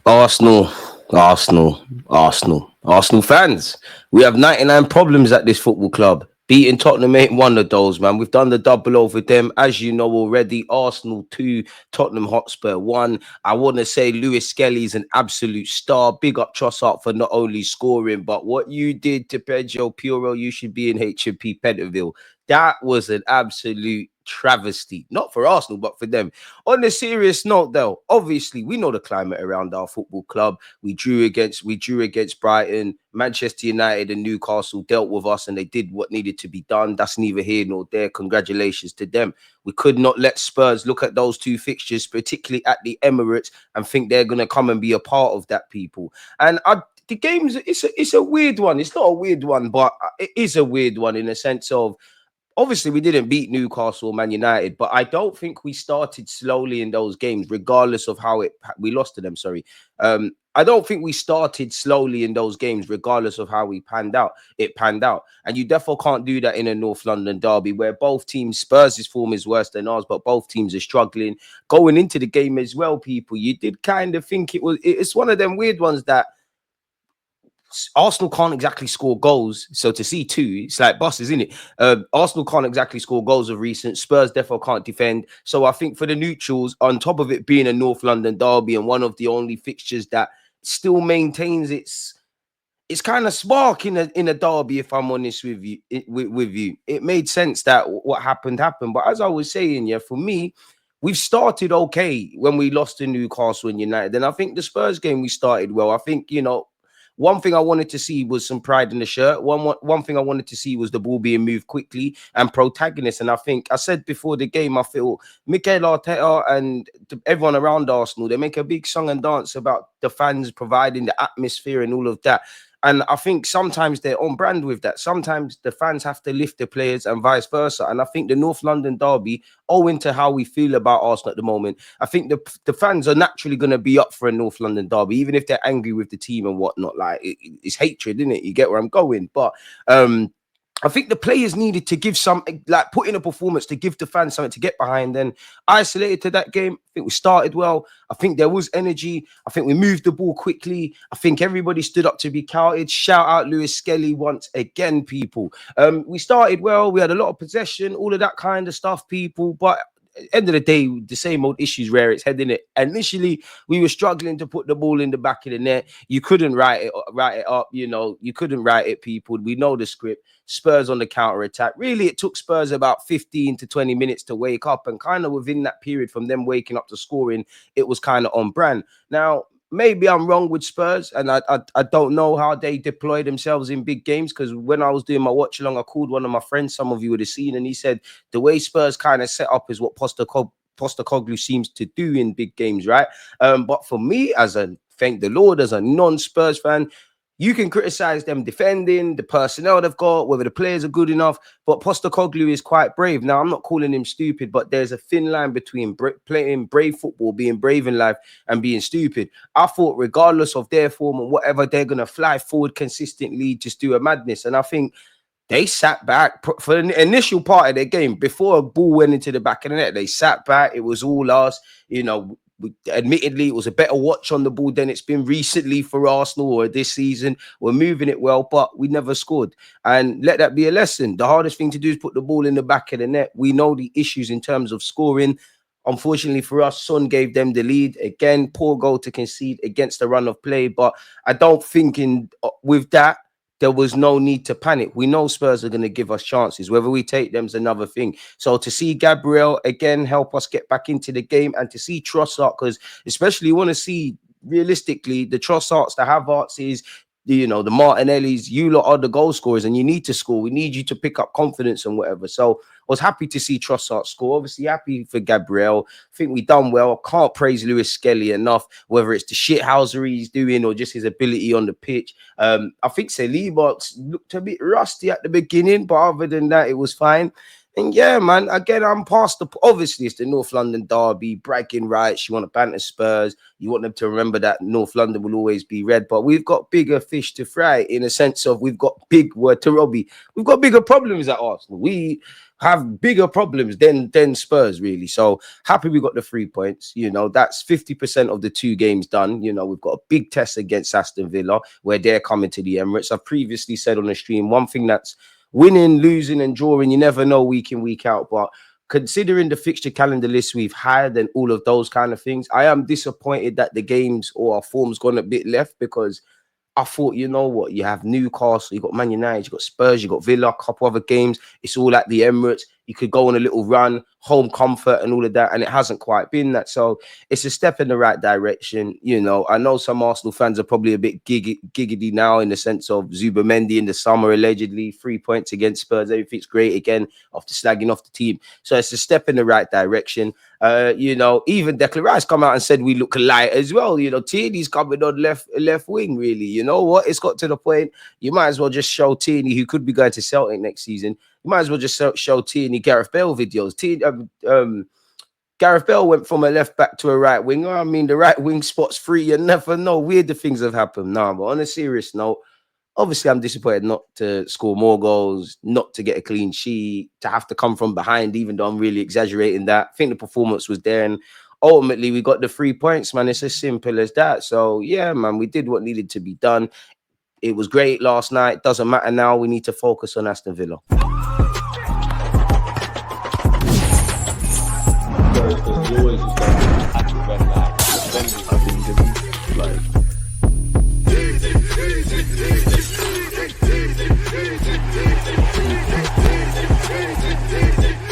Arsenal, Arsenal fans. We have 99 problems at this football club. Beating Tottenham ain't one of those, man. We've done the double over them, as you know already. Arsenal 2, Tottenham Hotspur 1. I want to say Lewis Skelly is an absolute star. Big up Trossard for not only scoring, but what you did to Pedro Puro, you should be in H&P Pentonville. That was an absolute travesty. Not for Arsenal, but for them. On a serious note, though, obviously we know the climate around our football club. We drew against Brighton. Manchester United and Newcastle dealt with us, and they did what needed to be done. That's neither here nor there. Congratulations to them. We could not let Spurs look at those two fixtures, particularly at the Emirates, and think they're going to come and be a part of that, people. And the game's it's a weird one. It's not a weird one, but it is a weird one in a sense of, obviously, we didn't beat Newcastle, Man United, but I don't think we started slowly in those games, regardless of how we lost to them. Sorry, I don't think we started slowly in those games, regardless of how we panned out. It panned out, and you definitely can't do that in a North London derby where both teams, Spurs' form is worse than ours, but both teams are struggling going into the game as well. People, you did kind of think it's one of them weird ones that Arsenal can't exactly score goals, so to see two, it's like buses, isn't it? Arsenal can't exactly score goals of recent. Spurs therefore can't defend. So I think for the neutrals, on top of it being a North London derby and one of the only fixtures that still maintains its kind of spark in a derby, if I'm honest with you, it made sense that what happened. But as I was saying, yeah, for me, we've started okay when we lost to Newcastle and United. And I think the Spurs game we started well. I think, one thing I wanted to see was some pride in the shirt. One thing I wanted to see was the ball being moved quickly and protagonist. And I think I said before the game, I feel Mikel Arteta and everyone around Arsenal, they make a big song and dance about the fans providing the atmosphere and all of that. And I think sometimes they're on brand with that. Sometimes the fans have to lift the players and vice versa. And I think the North London derby, owing to how we feel about Arsenal at the moment, I think the fans are naturally going to be up for a North London derby, even if they're angry with the team and whatnot. Like, it's hatred, isn't it? You get where I'm going. But I think the players needed to give something, like put in a performance to give the fans something to get behind. Then isolated to that game, I think we started well. I think there was energy. I think we moved the ball quickly. I think everybody stood up to be counted. Shout out Lewis Skelly once again, people. We started well. We had a lot of possession, all of that kind of stuff, people. But end of the day, the same old issues rear its head, in it. Initially, we were struggling to put the ball in the back of the net. You couldn't write it up, you couldn't write it, people. We know the script. Spurs on the counter attack. Really, it took Spurs about 15 to 20 minutes to wake up, and kind of within that period from them waking up to scoring, it was kind of on brand. Now, maybe I'm wrong with Spurs, and I don't know how they deploy themselves in big games, because when I was doing my watch along, I called one of my friends, some of you would have seen, and he said the way Spurs kind of set up is what Postecoglou seems to do in big games, right? But for me, thank the Lord, as a non-Spurs fan, you can criticize them defending, the personnel they've got, whether the players are good enough, but Postecoglou is quite brave. Now, I'm not calling him stupid, but there's a thin line between playing brave football, being brave in life, and being stupid. I thought regardless of their form and whatever, they're going to fly forward consistently, just do a madness. And I think they sat back for the initial part of their game. Before a ball went into the back of the net, they sat back. It was all us, admittedly, it was a better watch on the ball than it's been recently for Arsenal or this season. We're moving it well, but we never scored. And let that be a lesson. The hardest thing to do is put the ball in the back of the net. We know the issues in terms of scoring. Unfortunately for us, Son gave them the lead. Again, poor goal to concede against the run of play. But I don't think with that, there was no need to panic. We know Spurs are going to give us chances. Whether we take them is another thing. So to see Gabriel again help us get back into the game, and to see Trossard, because especially you want to see realistically the Trossards, the Havertzes, the Martinellis, you lot are the goal scorers, and you need to score. We need you to pick up confidence and whatever. So I was happy to see Trossard score. Obviously happy for Gabriel. I think we done well. Can't praise Lewis Skelly enough, whether it's the shithousery he's doing or just his ability on the pitch. I think Saliba looked a bit rusty at the beginning, but other than that, it was fine. And yeah, man, again, I'm past obviously it's the North London derby, bragging rights. You want to banter Spurs. You want them to remember that North London will always be red. But we've got bigger fish to fry, in a sense of we've got big word to Robbie. We've got bigger problems at Arsenal. have bigger problems than Spurs, really. So happy we got the 3 points. You know, that's 50% of the 2 games done. You know, we've got a big test against Aston Villa where they're coming to the Emirates. I've previously said on the stream, one thing that's winning, losing, and drawing, you never know week in, week out. But considering the fixture calendar list we've had and all of those kind of things, I am disappointed that the games or our form's gone a bit left, because I thought, you know what, you have Newcastle, you got Man United, you got Spurs, you got Villa, a couple other games. It's all at the Emirates. You could go on a little run, home comfort and all of that, and it hasn't quite been that. So it's a step in the right direction. You know, I know some Arsenal fans are probably a bit giggity now in the sense of Zubimendi in the summer, allegedly 3 points against Spurs. Everything's great again after slagging off the team. So it's a step in the right direction. You know, even Declan Rice come out and said we look light as well. You know, Tierney's coming on left wing, really. You know what? It's got to the point you might as well just show Tierney, who could be going to Celtic next season. You might as well just show Tierney Gareth Bale videos. Gareth Bale went from a left back to a right winger. I mean, the right wing spot's free. You never know. Weirder things have happened. Nah, but on a serious note, obviously, I'm disappointed not to score more goals, not to get a clean sheet, to have to come from behind, even though I'm really exaggerating that. I think the performance was there, and ultimately, we got the 3 points, man. It's as simple as that. So, yeah, man, we did what needed to be done. It was great last night. Doesn't matter now. We need to focus on Aston Villa. You always just got to red light.